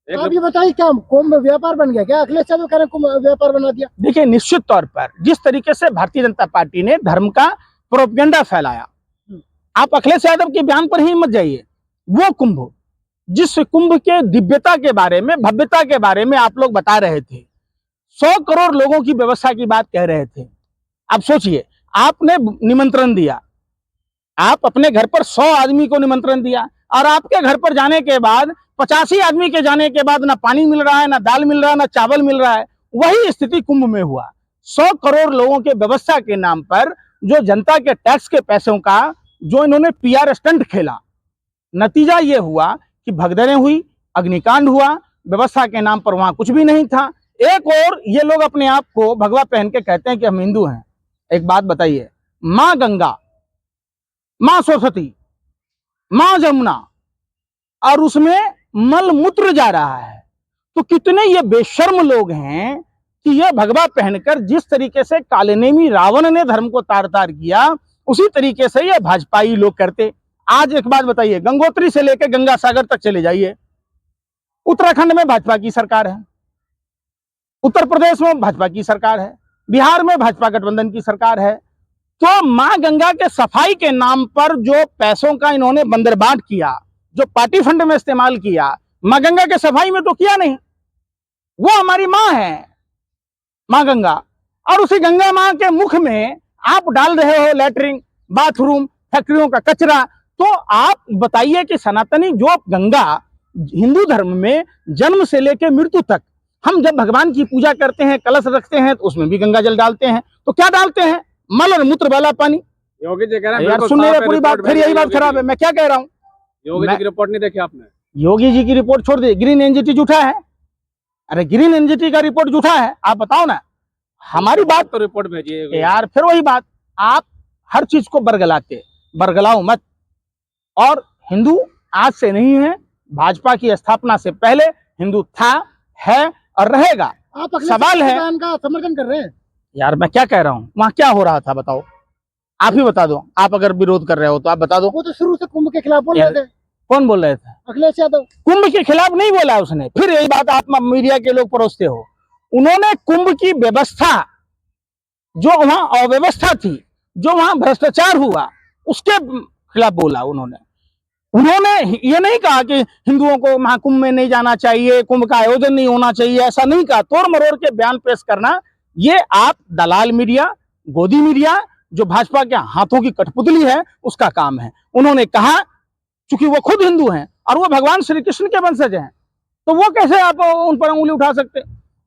आप ये बताइए, क्या कुंभ व्यापार बन गया क्या? अखिलेश यादव कह रहे हैं कुंभ व्यापार बना दिया। देखिए, निश्चित तौर पर जिस तरीके से भारतीय जनता पार्टी ने धर्म का प्रोपेगेंडा फैलाया, आप अखिलेश यादव के बयान पर ही मत जाइए। वो कुंभ, जिस कुंभ के दिव्यता के बारे में, भव्यता के बारे में आप लोग बता रहे थे, 100 करोड़ लोगों की व्यवस्था की बात कह रहे थे। आप सोचिए, आपने निमंत्रण दिया, आप अपने घर पर 100 आदमी को निमंत्रण दिया, और आपके घर पर जाने के बाद 85 आदमी के जाने के बाद ना पानी मिल रहा है, ना दाल मिल रहा है, ना चावल मिल रहा है। वही स्थिति कुंभ में हुआ। 100 करोड़ लोगों के व्यवस्था के नाम पर जो जनता के टैक्स के पैसों का जो इन्होंने पीआर स्टंट खेला, नतीजा ये हुआ कि भगदड़ें हुई, अग्निकांड हुआ, व्यवस्था के नाम पर वहां कुछ भी नहीं था। एक और ये लोग अपने आप को भगवा पहन के कहते हैं कि हम हिंदू हैं। एक बात बताइए, मां गंगा, मां सरस्वती, मां जमुना, और उसमें मल मूत्र जा रहा है, तो कितने ये बेशर्म लोग हैं कि ये भगवा पहनकर जिस तरीके से कालनेमी रावण ने धर्म को तार तार किया, उसी तरीके से ये भाजपाई लोग करते। आज एक बात बताइए, गंगोत्री से लेकर गंगा सागर तक चले जाइए, उत्तराखंड में भाजपा की सरकार है, उत्तर प्रदेश में भाजपा की सरकार है, बिहार में भाजपा गठबंधन की सरकार है। तो मां गंगा के सफाई के नाम पर जो पैसों का इन्होंने बंदरबाट किया, जो पार्टी फंड में इस्तेमाल किया, मां गंगा के सफाई में तो किया नहीं। वो हमारी मां है, मां गंगा, और उसी गंगा मां के मुख में आप डाल रहे हो लैटरिन, बाथरूम, फैक्ट्रियों का कचरा। तो आप बताइए कि सनातनी जो गंगा हिंदू धर्म में जन्म से लेकर मृत्यु तक, हम जब भगवान की पूजा करते हैं, कलश रखते हैं, तो उसमें भी गंगा जल डालते हैं, तो क्या डालते हैं? मल और मूत्र वाला पानी। योगी जी कह रहे हैं यार सुन रहे पूरी बात, फिर यही बात खराब है। मैं क्या कह रहा हूँ? योगी जी की रिपोर्ट नहीं देखी आपने? योगी जी की रिपोर्ट छोड़ दी, ग्रीन एनजीटी झूठा है। अरे ग्रीन एनजीटी का रिपोर्ट झूठा है, आप बताओ ना। हमारी बात तो रिपोर्ट भेजिए यार, फिर वही बात, आप हर चीज को बरगलाते, बरगलाओ मत। और हिंदू आज से नहीं है, भाजपा की स्थापना से पहले हिंदू था, है और रहेगा। आप सवाल है का समर्थन कर रहे हैं? यार मैं क्या कह रहा हूँ, वहां क्या हो रहा था बताओ, आप ही बता दो। आप अगर विरोध कर रहे हो तो आप बता दो। वो तो शुरू से कुंभ के खिलाफ बोल रहे थे। कौन बोल रहे थे? अखिलेश यादव। कुंभ के खिलाफ नहीं बोला उसने। फिर यही बात आप मीडिया के लोग परोसते हो। उन्होंने कुंभ की व्यवस्था, जो वहां अव्यवस्था थी, जो वहां भ्रष्टाचार हुआ, उसके खिलाफ बोला उन्होंने। उन्होंने ये नहीं कहा कि हिंदुओं को महाकुंभ में नहीं जाना चाहिए, कुंभ का आयोजन नहीं होना चाहिए, ऐसा नहीं कहा। तोड़ मरोड़ के बयान पेश करना, ये आप दलाल मीडिया, गोदी मीडिया, जो भाजपा के हाथों की कठपुतली है, उसका काम है। उन्होंने कहा, चूंकि वो खुद हिंदू हैं और वो भगवान श्री कृष्ण के वंशज हैं, तो वो कैसे आप उन पर उंगली उठा सकते?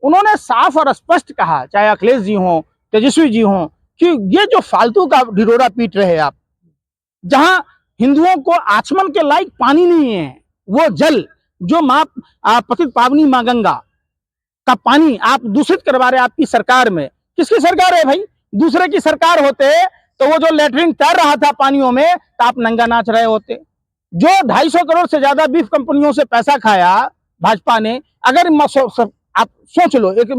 उन्होंने साफ और स्पष्ट कहा, चाहे अखिलेश जी हों, तेजस्वी जी हों, कि ये जो फालतू का ढिढोरा पीट रहे आप, जहां हिंदुओं को आचमन के लायक पानी नहीं है, वो जल जो मां पतित पावनी मां गंगा का पानी आप दूषित करवा रहे आपकी सरकार में। किसकी सरकार है भाई? दूसरे की सरकार होते तो वो जो लैटरिन तैर रहा था पानियों में, तो आप नंगा नाच रहे होते। जो 250 करोड़ से ज्यादा बीफ कंपनियों से पैसा खाया भाजपा ने, अगर आप सोच लो, एक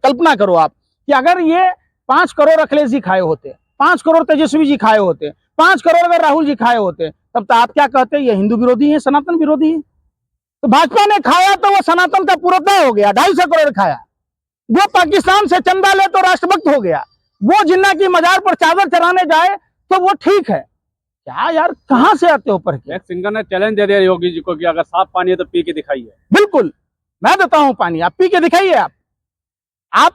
कल्पना करो आप, कि अगर ये 5 करोड़ अखिलेश जी खाए होते, 5 करोड़ तेजस्वी जी खाए होते, 5 करोड़ अगर राहुल जी खाए होते, तब तो आप क्या कहते? ये हिंदू विरोधी है, सनातन विरोधी है। तो भाजपा ने खाया तो वो सनातन का पूर्णतः हो गया। 250 करोड़ खाया। वो पाकिस्तान से चंदा ले तो राष्ट्रभक्त हो गया। वो जिन्ना की मजार पर चादर चढ़ाने जाए तो वो ठीक है। क्या यार, कहां से आते हो पर? एक सिंगर ने चैलेंज दे दिया योगी जी को कि अगर साफ पानी है तो पी के दिखाइए। बिल्कुल, मैं देता हूं पानी, आप पी के दिखाइए। आप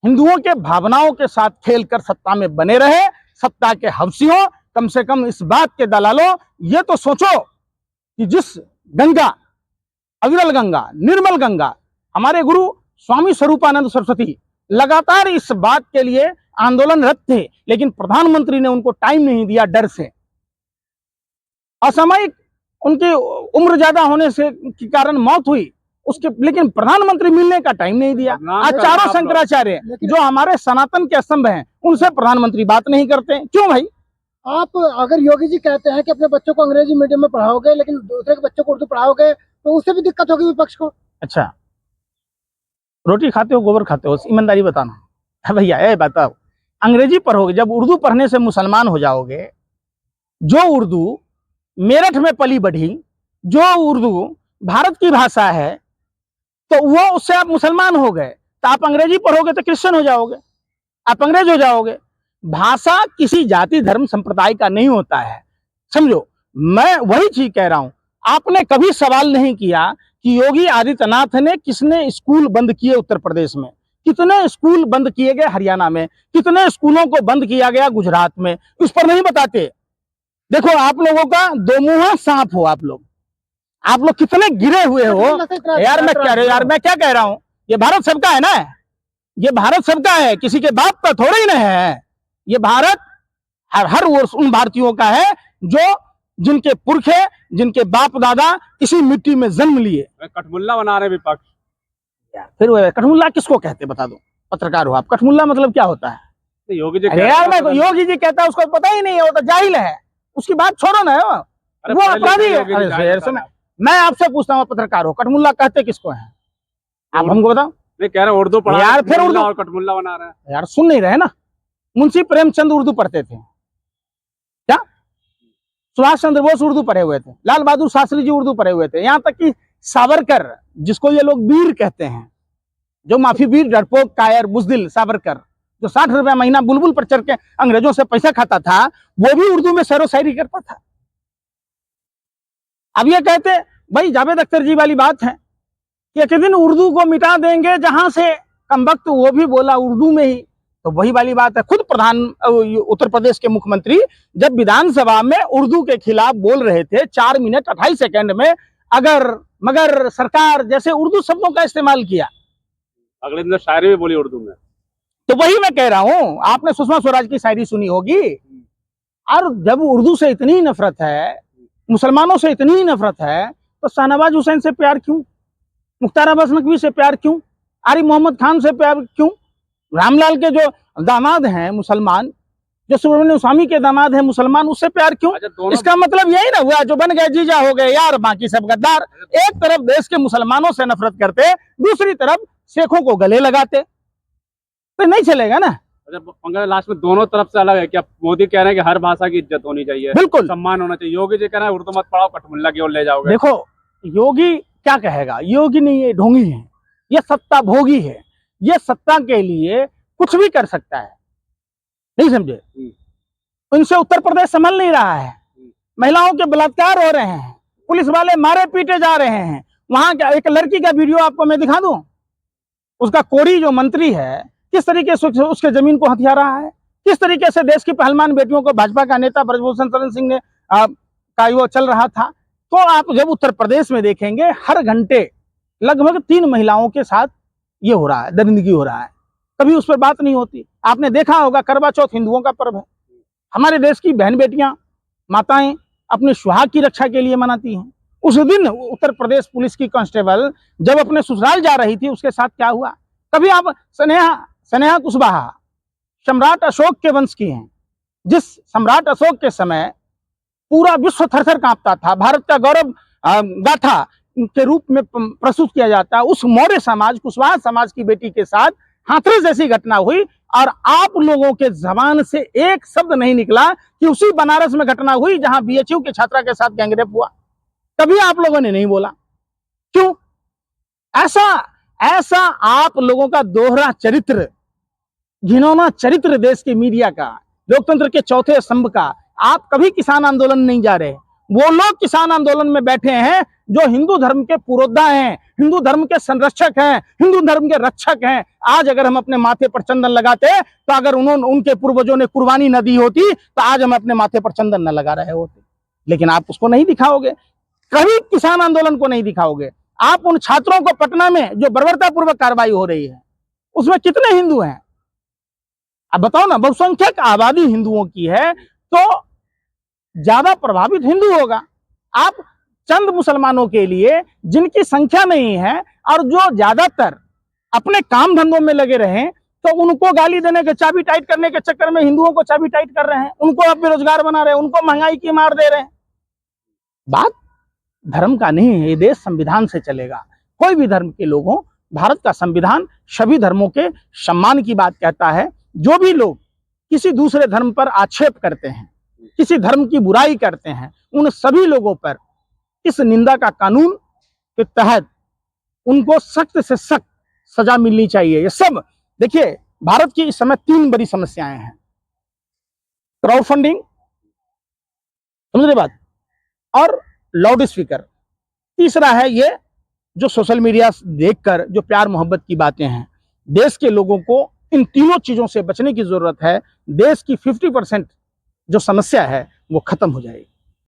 हिंदुओं के भावनाओं के साथ खेलकर सत्ता में बने रहे, सत्ता के हवसियों, कम से कम इस बात के दलालों, ये तो सोचो कि जिस गंगा, अविरल गंगा, निर्मल गंगा, हमारे गुरु स्वामी स्वरूपानंद सरस्वती लगातार इस बात के लिए आंदोलनरत थे, लेकिन प्रधानमंत्री ने उनको टाइम नहीं दिया, डर से। असामयिक उनकी उम्र ज्यादा होने से के कारण मौत हुई उसके, लेकिन प्रधानमंत्री मिलने का टाइम नहीं दिया। चारों शंकराचार्य जो हमारे सनातन के स्तंभ हैं, उनसे प्रधानमंत्री बात नहीं करते। क्यों भाई? आप अगर योगी जी कहते हैं कि अपने बच्चों को अंग्रेजी मीडियम में पढ़ाओगे, लेकिन दूसरे के बच्चों को उर्दू पढ़ाओगे, तो उससे भी दिक्कत होगी विपक्ष को। अच्छा, रोटी खाते हो गोबर खाते हो, ईमानदारी बताना भैया, ये बताओ। अंग्रेजी पढ़ोगे, जब उर्दू पढ़ने से मुसलमान हो जाओगे, जो उर्दू मेरठ में पली बढ़ी, जो उर्दू भारत की भाषा है, तो वो उससे आप मुसलमान हो गए, तो आप अंग्रेजी पढ़ोगे तो क्रिश्चियन हो जाओगे, आप अंग्रेज हो जाओगे। भाषा किसी जाति धर्म संप्रदाय का नहीं होता है, समझो। मैं वही चीज कह रहा हूं, आपने कभी सवाल नहीं किया कि योगी आदित्यनाथ ने किसने स्कूल बंद किए उत्तर प्रदेश में, कितने स्कूल बंद किए गए हरियाणा में, कितने स्कूलों को बंद किया गया गुजरात में, उस पर नहीं बताते। देखो आप लोगों का दो मुंहा सांप हो आप लोग कितने गिरे हुए हो यार। मैं क्या कह रहा हूं, ये भारत सबका है ना, ये भारत सबका है, किसी के बाप का थोड़ा ही नहीं है। ये भारत हर वर्ष उन भारतीयों का है जो जिनके पुरखे, जिनके बाप दादा इसी मिट्टी में जन्म लिए। कठमुल्ला बना रहे विपक्ष। फिर कठमुल्ला किसको कहते बता दो, पत्रकार हो आप, कठमुल्ला मतलब क्या होता है? योगी जी यार मैं योगी जी कहता है उसको पता ही नहीं है, वो तो जाहिल है, उसकी बात छोड़ो ना, वो अपराधी है। मैं आपसे पूछता हूँ, पत्रकार हो, कठमुल्ला कहते किसको है? आप हमको बताओ। नहीं कह रहा उर्दू पढ़ा यार, फिर उर्दू और कठमुल्ला बना रहा है यार। सुन नहीं रहे ना, मुंशी प्रेमचंद उर्दू पढ़ते थे क्या? सुभाष चंद्र बोस उर्दू पढ़े हुए थे, लाल बहादुर शास्त्री जी उर्दू पढ़े हुए थे, यहाँ तक कि सावरकर, जिसको ये लोग वीर कहते हैं, जो माफी वीर, डरपोक, कायर, बुजदिल सावरकर, जो 60 रुपया महीना बुलबुल पर चढ़ के अंग्रेजों से पैसा खाता था, वो भी उर्दू में शेरो शायरी करता था। अब ये कहते भाई जावेद अख्तर जी वाली बात है कि एक दिन उर्दू को मिटा देंगे जहां से, कमबख्त वो भी बोला उर्दू में ही। तो वही वाली बात है, खुद उत्तर प्रदेश के मुख्यमंत्री जब विधानसभा में उर्दू के खिलाफ बोल रहे थे 4 मिनट 28 सेकंड में, अगर मगर सरकार जैसे उर्दू शब्दों का इस्तेमाल किया, अगले दिन शायरी भी बोली उर्दू में। तो वही मैं कह रहा हूं, आपने सुषमा स्वराज की शायरी सुनी होगी। और जब उर्दू से इतनी नफरत है, मुसलमानों से इतनी नफरत है, तो शाहनवाज हुसैन से प्यार क्यों, मुख्तार अब्बास नकवी से प्यार क्यों, आरिफ मोहम्मद खान से प्यार क्यों, रामलाल के जो दामाद हैं मुसलमान, जो सुब्रमण्यम स्वामी के दामाद हैं मुसलमान, उससे प्यार क्यों? इसका मतलब यही ना हुआ, जो बन गए जीजा हो गए यार, बाकी सब गद्दार। एक तरफ देश के मुसलमानों से नफरत करते, दूसरी तरफ शेखों को गले लगाते, तो नहीं चलेगा ना। पंकज लास्ट में दोनों तरफ से अलग है क्या? मोदी कह रहे हैं कि हर भाषा की इज्जत होनी चाहिए, बिल्कुल सम्मान होना चाहिए। योगी जी कह रहे हैं उर्दू मत पढ़ाओ, कठमुल्ला की ओर ले जाओगे। देखो योगी क्या कहेगा, योगी नहीं, ये ढोंगी है, ये सत्ता भोगी है, ये सत्ता के लिए कुछ भी कर सकता है, नहीं समझे? इनसे उत्तर प्रदेश संभल नहीं रहा है, महिलाओं के बलात्कार हो रहे हैं, पुलिस वाले मारे पीटे जा रहे हैं। वहां क्या एक लड़की का वीडियो आपको मैं दिखा दूं, उसका कोरी जो मंत्री है किस तरीके से उसके जमीन को हथिया रहा है, किस तरीके से देश की पहलवान बेटियों को भाजपा का नेता ब्रजभूषण शरण सिंह ने का वो चल रहा था। तो आप जब उत्तर प्रदेश में देखेंगे, हर घंटे लगभग 3 महिलाओं के साथ ये हो रहा है, दरिंदगी हो रहा है, कभी उस पर बात नहीं होती। आपने देखा होगा करवा चौथ हिंदुओं का पर्व है, हमारे देश की बहन बेटियां माताएं अपने सुहाग की रक्षा के लिए मनाती हैं। उस दिन उत्तर प्रदेश पुलिस की कांस्टेबल जब अपने ससुराल जा रही थी, उसके साथ क्या हुआ? कभी आप स्नेहा कुशवाहा सम्राट अशोक के वंश की हैं, जिस सम्राट अशोक के समय पूरा विश्व थरथर कांपता था, भारत का गौरव गाथा के रूप में प्रस्तुत किया जाता है, उस मौर्य समाज, कुशवाहा समाज की बेटी के साथ हाथरस जैसी घटना हुई, और आप लोगों के जबान से एक शब्द नहीं निकला कि उसी बनारस में घटना हुई जहां बीएचयू के छात्रा के साथ गैंगरेप हुआ। कभी आप लोगों ने नहीं बोला, क्यों? ऐसा आप लोगों का दोहरा चरित्र, घिनौना चरित्र देश के मीडिया का, लोकतंत्र के चौथे स्तंभ का। आप कभी किसान आंदोलन नहीं जा रहे, वो लोग किसान आंदोलन में बैठे हैं जो हिंदू धर्म के पुरोधा हैं, हिंदू धर्म के संरक्षक हैं, हिंदू धर्म के रक्षक हैं। आज अगर हम अपने माथे पर चंदन लगाते, तो अगर उनके पूर्वजों ने कुर्बानी न दी होती, तो आज हम अपने माथे पर चंदन न लगा रहे होते। लेकिन आप उसको नहीं दिखाओगे, कभी किसान आंदोलन को नहीं दिखाओगे। आप उन छात्रों को पटना में जो बर्बरतापूर्वक कार्रवाई हो रही है, उसमें कितने हिंदू हैं? अब बताओ ना, बहुसंख्यक आबादी हिंदुओं की है, तो ज्यादा प्रभावित हिंदू होगा। आप चंद मुसलमानों के लिए जिनकी संख्या नहीं है और जो ज्यादातर अपने काम धंधों में लगे रहे, तो उनको गाली देने के, चाबी टाइट करने के चक्कर में हिंदुओं को चाबी टाइट कर रहे हैं, उनको अब बेरोजगार बना रहे हैं, उनको महंगाई की मार दे रहे हैं। बात धर्म का नहीं है, ये देश संविधान से चलेगा। कोई भी धर्म के लोग हों, भारत का संविधान सभी धर्मों के सम्मान की बात कहता है। जो भी लोग किसी दूसरे धर्म पर आक्षेप करते हैं, किसी धर्म की बुराई करते हैं, उन सभी लोगों पर इस निंदा का कानून के तहत उनको सख्त से सख्त सजा मिलनी चाहिए। ये सब देखिए, भारत की इस समय 3 बड़ी समस्याएं हैं। क्राउड फंडिंग, समझ रहे बात, और लाउड स्पीकर। तीसरा है ये जो सोशल मीडिया देखकर जो प्यार मोहब्बत की बातें हैं। देश के लोगों को इन तीनों चीजों से बचने की जरूरत है। देश की 50% जो समस्या है वो खत्म हो जाएगी।